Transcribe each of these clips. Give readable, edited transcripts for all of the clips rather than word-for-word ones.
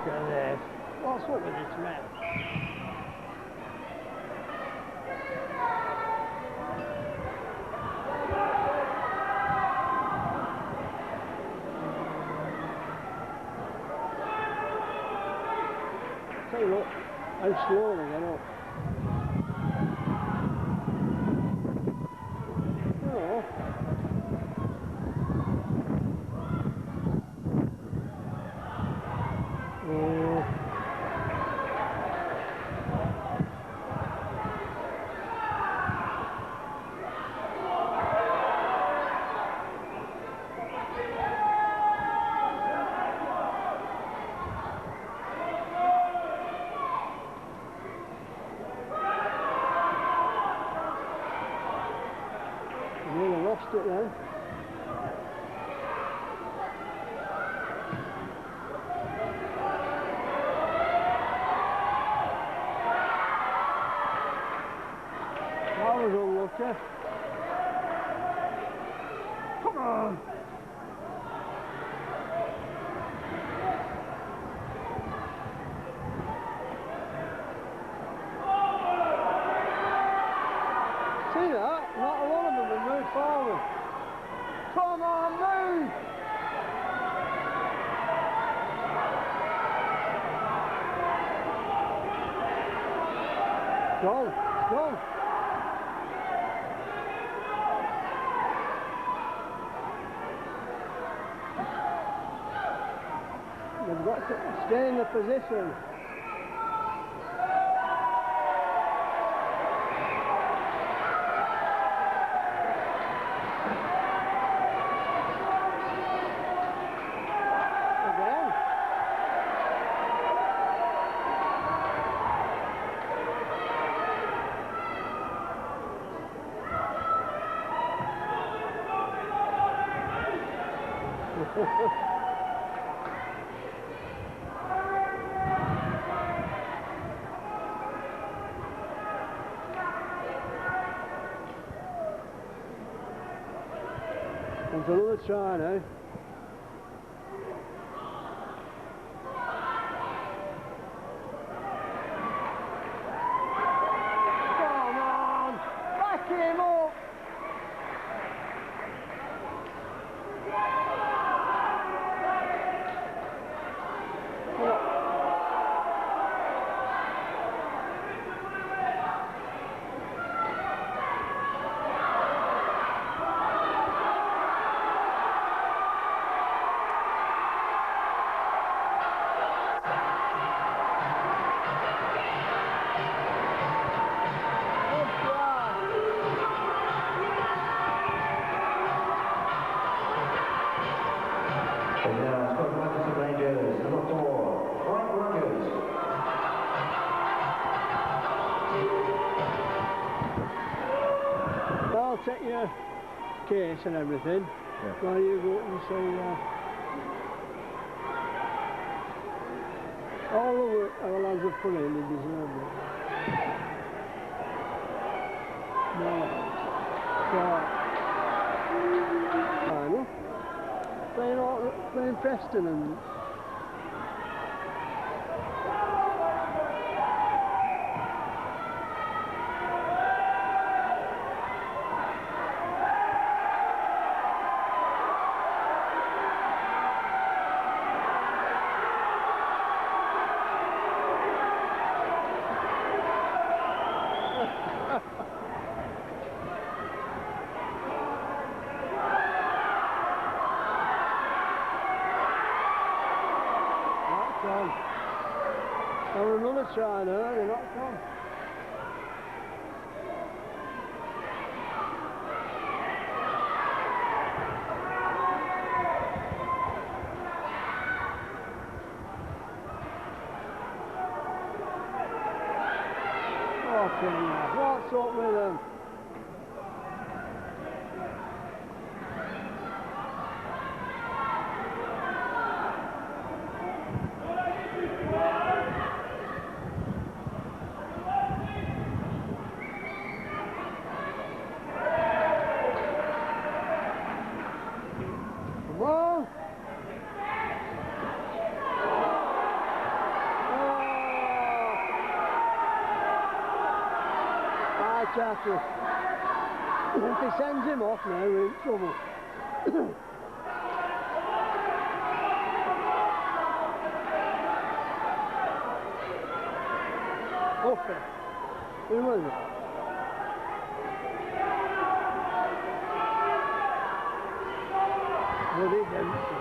Look at this. What's up with this man? Tell you what, how slow they get up. Oh. Nearly lost it then. That was unlucky. Come on! See that? Not a lot of them have moved forward. Come on, move! Go, go! They've got to stay in the position. It's another try now. Come on! Back him up! I'll take your case and everything while you go and see all the work our lads have put in, they deserve it. No. So, playing Preston and or another try now, they're not gone. Okay, what's up with them? Charter. If he sends him off now, we're in trouble. Okay. Who was it? Bloody Dempsey.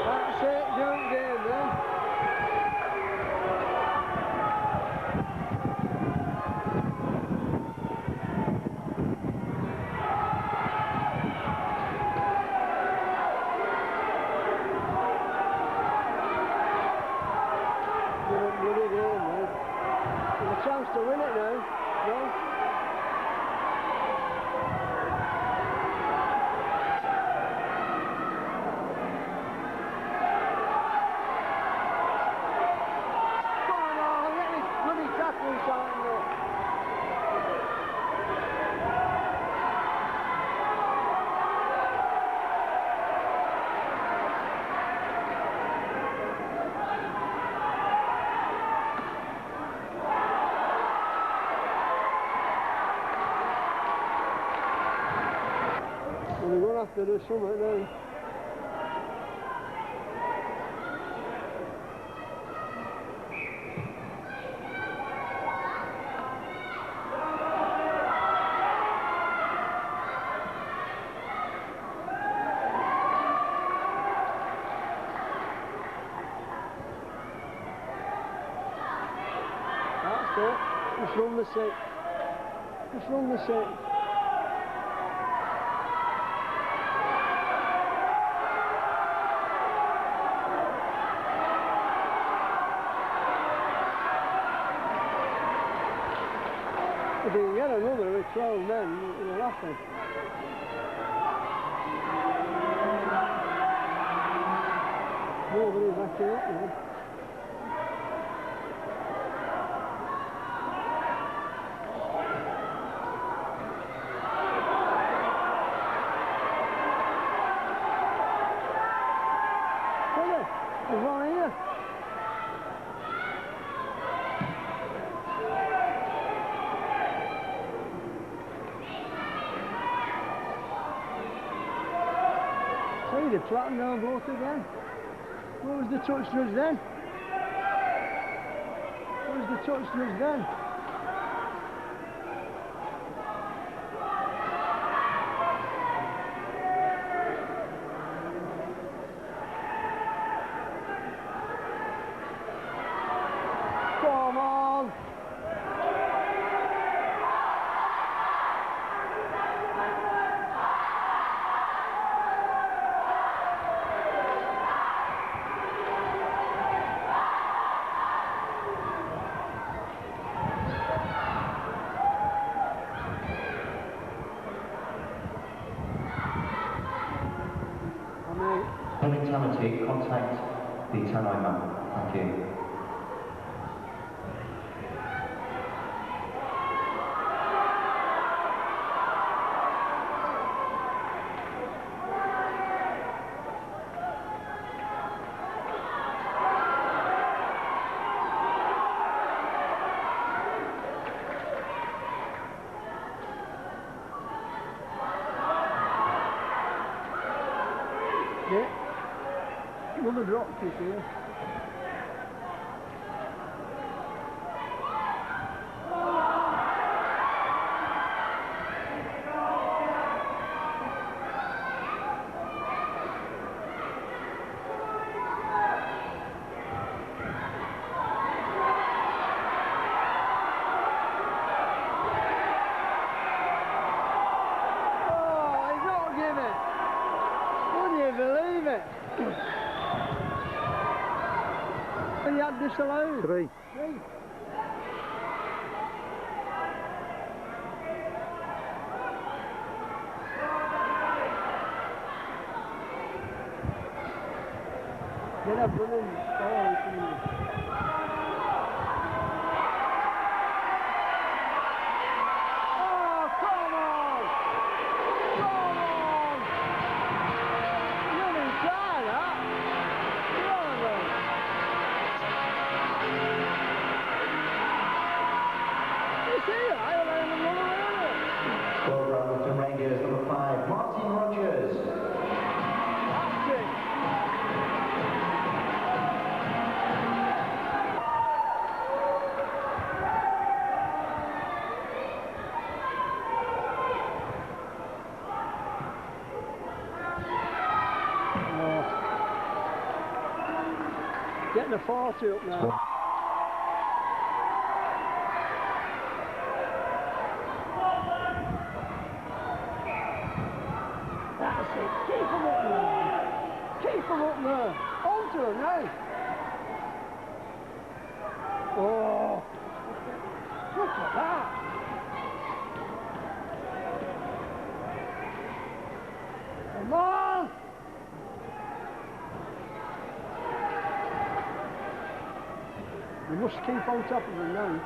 That's it, joint game then. Bloody game then. There's a chance to win it now. No? We're going to have to do something now. That's it. Just run the 6. Just run the 6. If you can get another with 12 men, it'll happen. Nobody's backing up now. There's one here. See, the flattened down boat again. What was the touch judge then? What was the touch judge then? Come on! Mentality, contact the turnover. Thank you. Yeah. Another drop kick here. Oh, he's not giving. Would you believe it? And you had disallowed? 3. Get up, run in. Oh, come on! Come on! You didn't try that. Come on. Getting a 40 up now. That's it. Keep them up there. Keep them up there. On to them now. Oh. Look at that. Come on. We must keep on top of them now.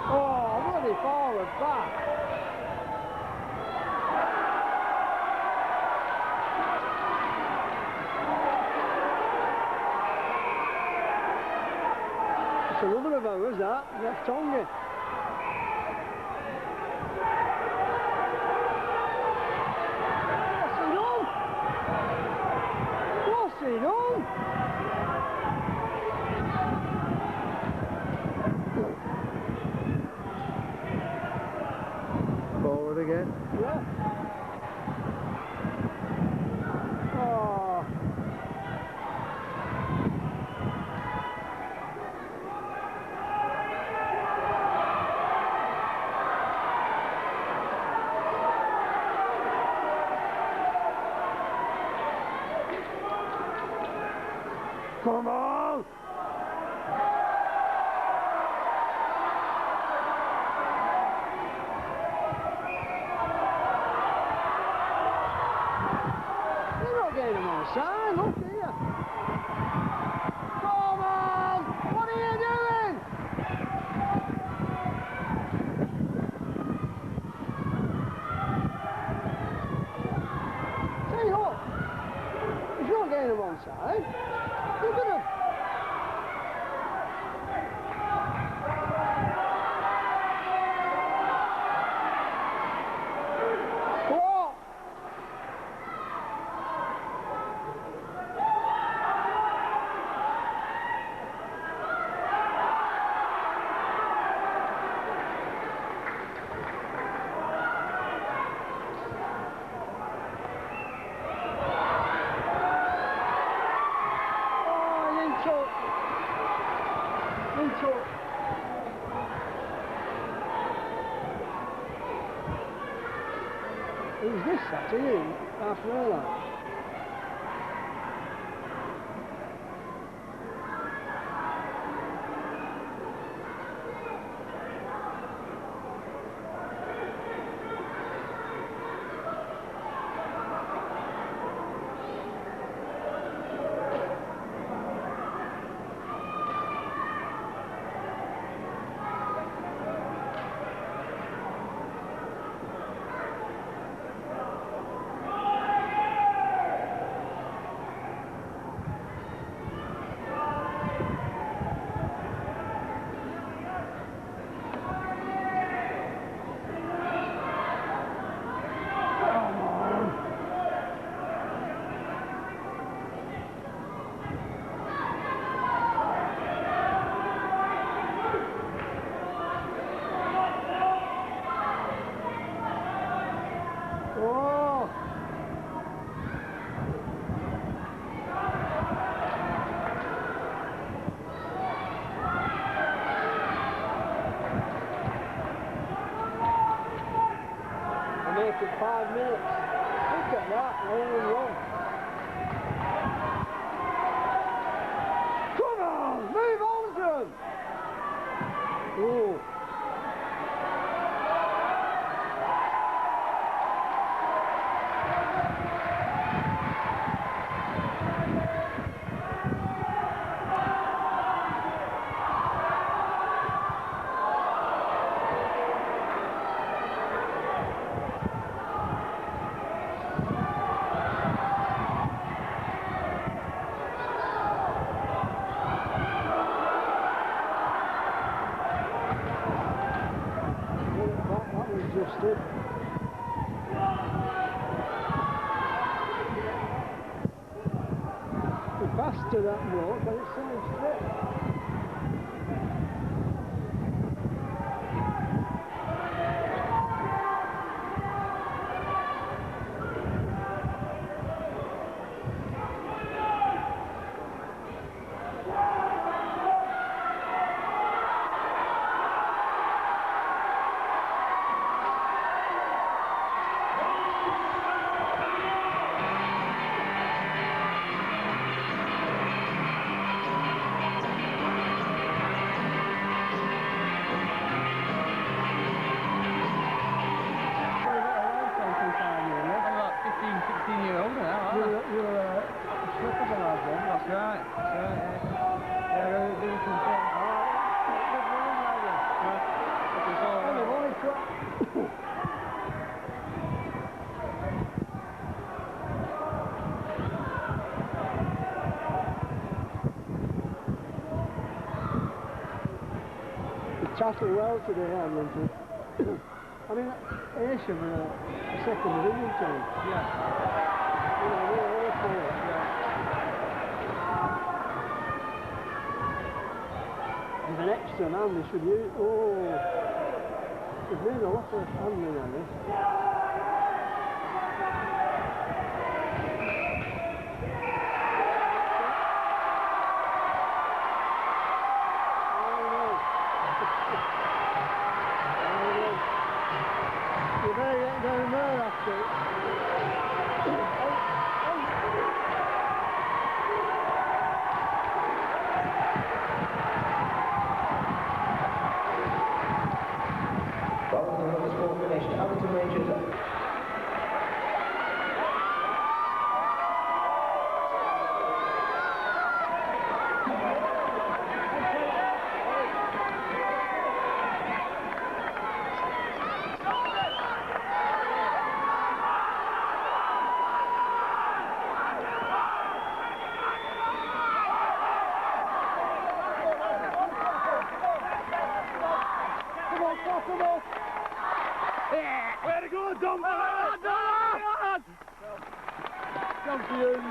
Oh, bloody forward back. It's another of ours, that. Left tongue. What's he done? What's he done? Forward again. Yeah. Oh. Come on! You're not getting them on side, look here. Come on! What are you doing? See, look. If you're not getting them on side, look at them. What? Who's this, that? Are you? Half an hour like? Oh! I make it 5 minutes. Look at that, all in one. Come on, move on to them! Oh. Just it. faster that walk, but it's so straight. Chatted well today, Adlington. I mean, Heysham are a second division team. Yeah. You know, they're all poor. Yeah. There's an extra man they should use. Oh, they've made a lot of handling on this. Down there after. Well, the score finished. Adlington Rangers. Way to go, Dom! Champions!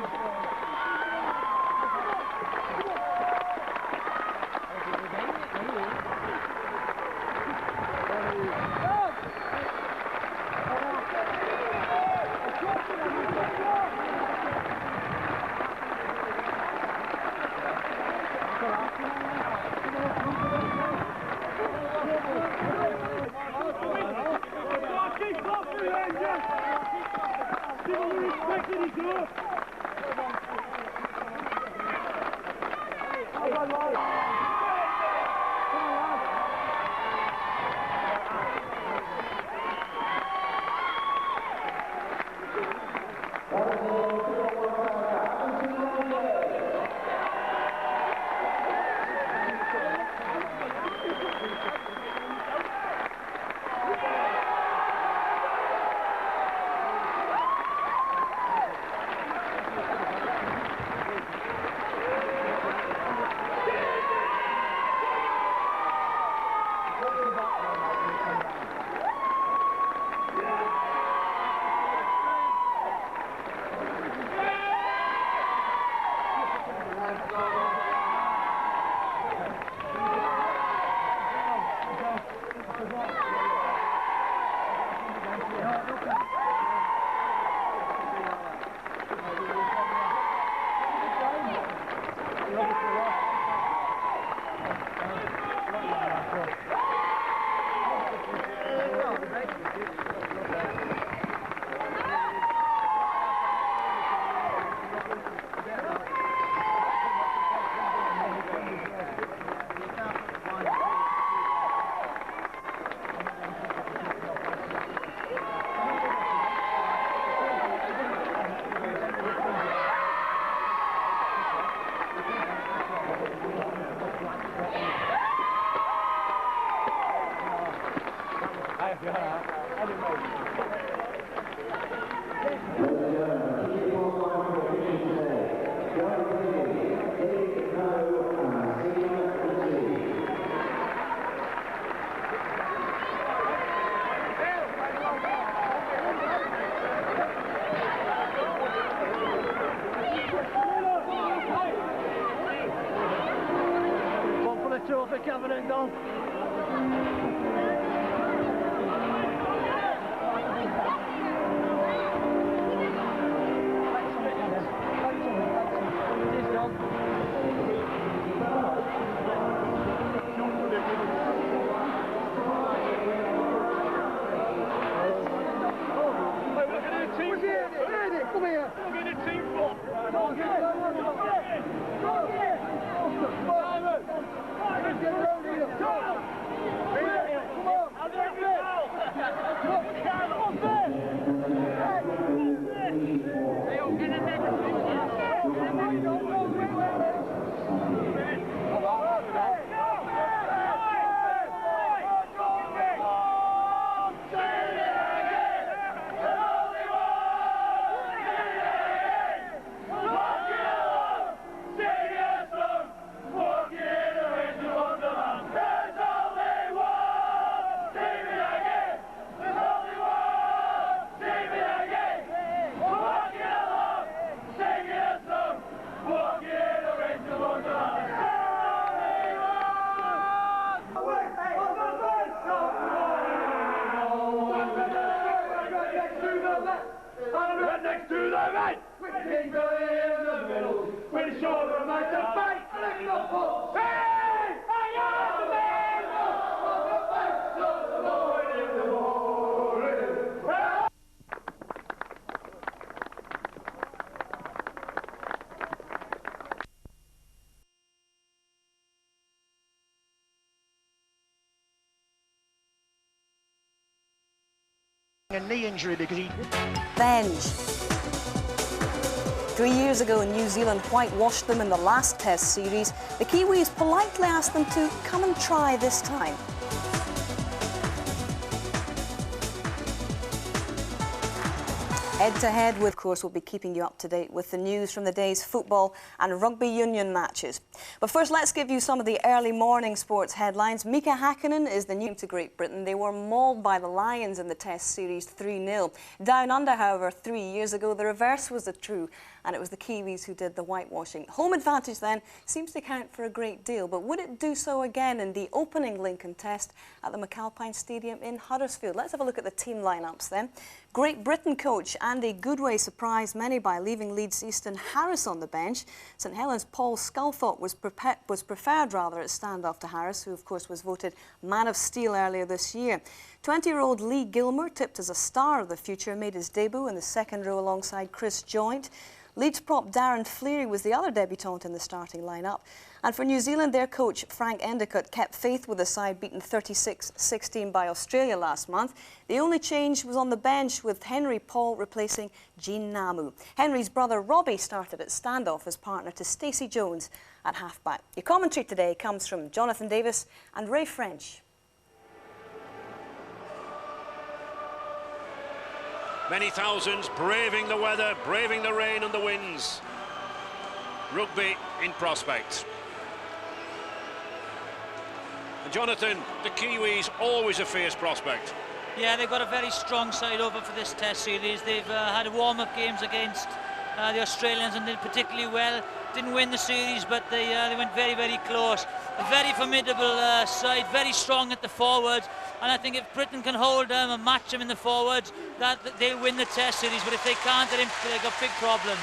Anything to in the middle. With shoulder like the fight. Lift the foot. Hey! I am the man. The fight. The Lord in the morning. A knee injury because he... Benj. 3 years ago, New Zealand whitewashed them in the last Test series. The Kiwis politely asked them to come and try this time. Head-to-head, of course, we'll be keeping you up to date with the news from the day's football and rugby union matches. But first, let's give you some of the early morning sports headlines. Mika Hakkinen is the new to Great Britain. They were mauled by the Lions in the Test series 3-0. Down under, however, 3 years ago, the reverse was the true, and it was the Kiwis who did the whitewashing. Home advantage, then, seems to count for a great deal, but would it do so again in the opening Lincoln Test at the McAlpine Stadium in Huddersfield? Let's have a look at the team lineups then. Great Britain coach Andy Goodway surprised many by leaving Leeds' Easton Harris on the bench. St Helens' Paul Sculthorpe was preferred at stand-off to Harris, who of course was voted Man of Steel earlier this year. 20-year-old Lee Gilmer, tipped as a star of the future, made his debut in the second row alongside Chris Joynt. Leeds prop Darren Fleary was the other debutant in the starting lineup. And for New Zealand, their coach Frank Endicott kept faith with the side beaten 36-16 by Australia last month. The only change was on the bench, with Henry Paul replacing Jean Namu. Henry's brother Robbie started at standoff as partner to Stacey Jones at half-back. Your commentary today comes from Jonathan Davis and Ray French. Many thousands braving the weather, braving the rain and the winds. Rugby in prospect. And Jonathan, the Kiwis, always a fierce prospect. Yeah, they've got a very strong side over for this Test series. They've had warm-up games against the Australians and did particularly well. Didn't win the series, but they went very, very close. A very formidable side, very strong at the forwards. And I think if Britain can hold them and match them in the forwards, that they'll win the Test series. But if they can't, they've got big problems.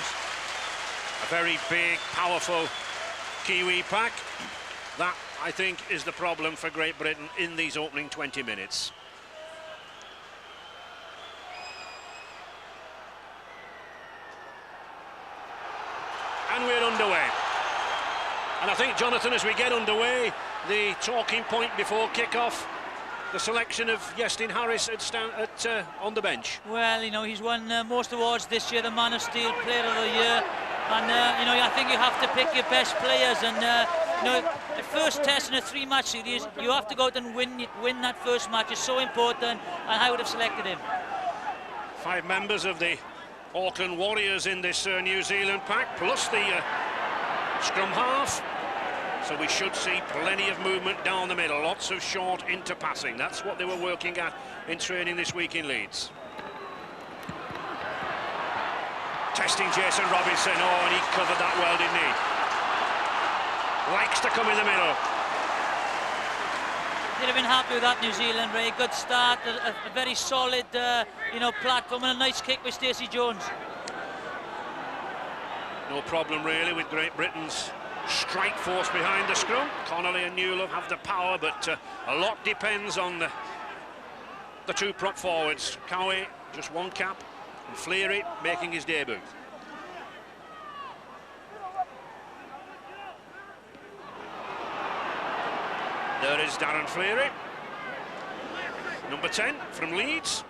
A very big, powerful Kiwi pack. That, I think, is the problem for Great Britain in these opening 20 minutes. And we're underway. And I think, Jonathan, as we get underway, the talking point before kick-off, the selection of Iestyn Harris on the bench. Well, you know, he's won most awards this year, the Man of Steel, Player of the Year. And, you know, I think you have to pick your best players. And, you know, the first Test in a three-match series, you have to go out and win that first match. It's so important, and I would have selected him. 5 members of the Auckland Warriors in this New Zealand pack, plus the scrum half. So we should see plenty of movement down the middle, lots of short interpassing. That's what they were working at in training this week in Leeds. Testing Jason Robinson. Oh, and he covered that well, didn't he? Likes to come in the middle. They'd have been happy with that, New Zealand, Ray. Good start, a very solid, you know, platform, and a nice kick with Stacey Jones. No problem, really, with Great Britain's strike force behind the scrum. Connolly and Newlove have the power, but a lot depends on the two prop forwards. Cowie, just one cap, and Fleary making his debut. There is Darren Fleary, number 10 from Leeds.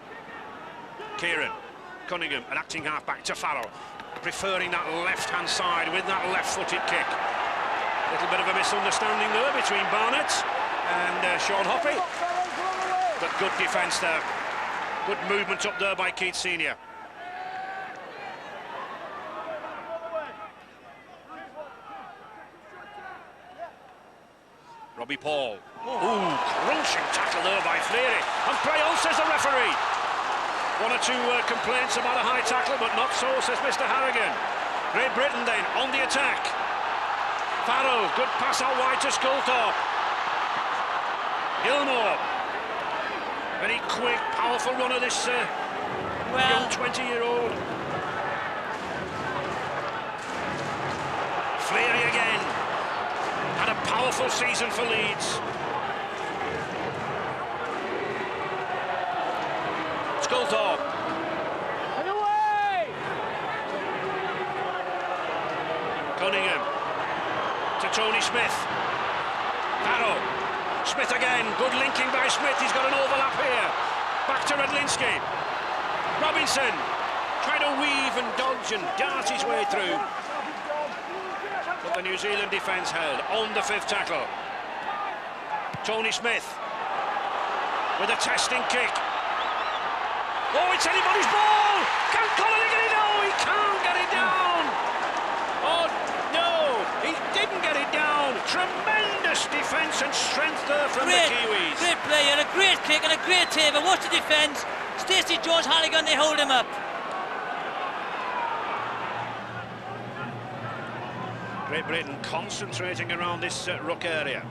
Kieran Cunningham, an acting half-back to Farrell, preferring that left-hand side with that left-footed kick. A little bit of a misunderstanding there between Barnett and Sean Hoppy, but good defence there. Good movement up there by Keith Senior. Robbie Paul. Ooh, crunching tackle there by Fleary. And play on, says the referee. 1 or 2 complaints about a high tackle, but not so, says Mr. Harrigan. Great Britain then on the attack. Farrell, good pass out wide to Sculthorpe. Gilmore. Very quick, powerful runner, this young 20-year-old. Fleary again. Had a powerful season for Leeds. Sculthorpe. And away! Cunningham to Tony Smith. Barrow. Smith again. Good linking by Smith. He's got an overlap here. Back to Redlinski. Robinson trying to weave and dodge and dart his way through. But the New Zealand defence held on the fifth tackle. Tony Smith with a testing kick. Oh, it's anybody's ball! Can Connolly get it? No, he can't get it down! Oh, no, he didn't get it down. Tremendous defence and strength there from the Kiwis. Great play and a great kick and a great taper. Watch the defence. Stacey Jones, Halligan, they hold him up. Great Britain concentrating around this ruck area.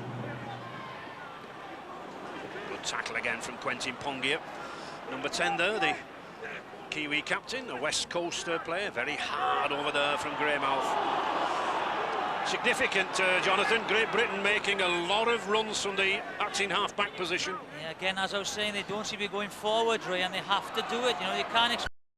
Good tackle again from Quentin Pongia. Number 10 there, the Kiwi captain, a West Coast player, very hard over there from Greymouth. Significant, Jonathan, Great Britain making a lot of runs from the acting half-back position. Yeah, again, as I was saying, they don't seem to be going forward, Ray, and they have to do it. You know, they can't